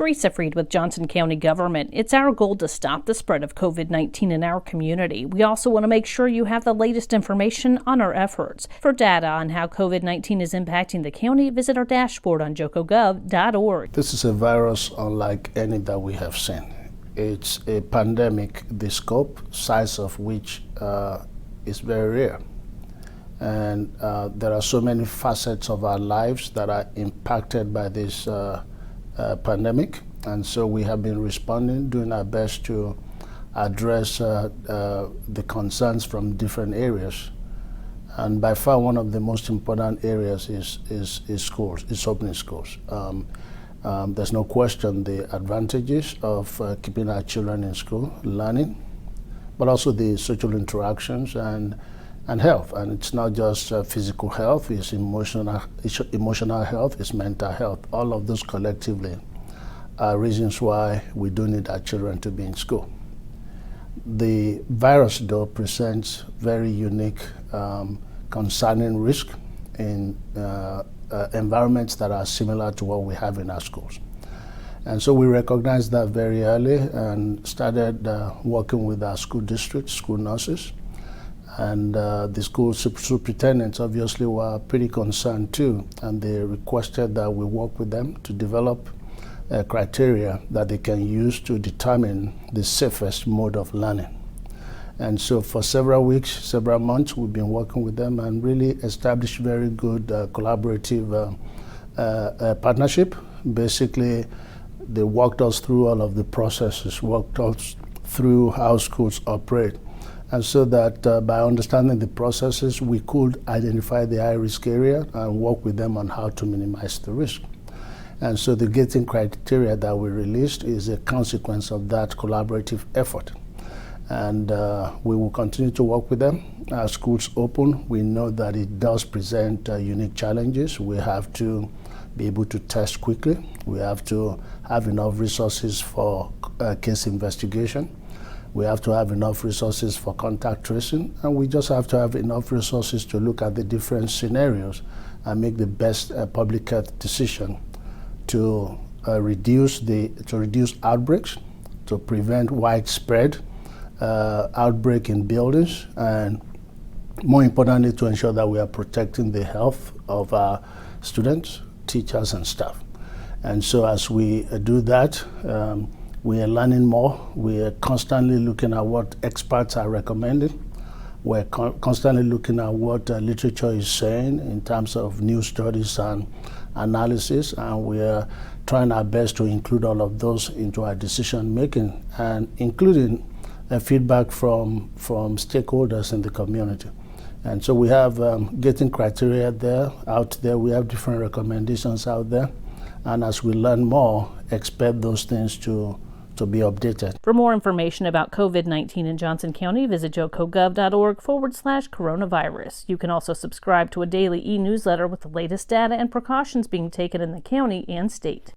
Teresa Freed with Johnson County Government. It's our goal to stop the spread of COVID-19 in our community. We also want to make sure you have the latest information on our efforts. For data on how COVID-19 is impacting the county, visit our dashboard on jocogov.org. This is a virus unlike any that we have seen. It's a pandemic, the scope, size of which is very rare. And there are so many facets of our lives that are impacted by this pandemic. And so we have been responding, doing our best to address the concerns from different areas. And by far one of the most important areas is schools, is opening schools. There's no question the advantages of keeping our children in school, learning, but also the social interactions and health. And it's not just physical health, it's emotional health, it's mental health. All of those collectively are reasons why we do need our children to be in school. The virus, though, presents very unique, concerning risk in environments that are similar to what we have in our schools. And so we recognized that very early and started working with our school districts, school nurses, and the school superintendents obviously were pretty concerned too, and they requested that we work with them to develop criteria that they can use to determine the safest mode of learning. And so for several weeks, several months, we've been working with them and really established very good collaborative partnership. Basically, they walked us through all of the processes, walked us through how schools operate. And so that by understanding the processes, we could identify the high-risk area and work with them on how to minimize the risk. And so the gating criteria that we released is a consequence of that collaborative effort. And we will continue to work with them. As schools open, we know that it does present unique challenges. We have to be able to test quickly. We have to have enough resources for case investigation. We have to have enough resources for contact tracing, and we just have to have enough resources to look at the different scenarios and make the best public health decision to reduce outbreaks, to prevent widespread outbreak in buildings, and more importantly, to ensure that we are protecting the health of our students, teachers, and staff. And so as we do that, we are learning more. We are constantly looking at what experts are recommending. We're constantly looking at what literature is saying in terms of new studies and analysis, and we are trying our best to include all of those into our decision making, and including feedback from stakeholders in the community. And so we have gating criteria out there. We have different recommendations out there, and as we learn more, expect those things to be updated. For more information about COVID-19 in Johnson County, visit jocogov.org/coronavirus. You can also subscribe to a daily e-newsletter with the latest data and precautions being taken in the county and state.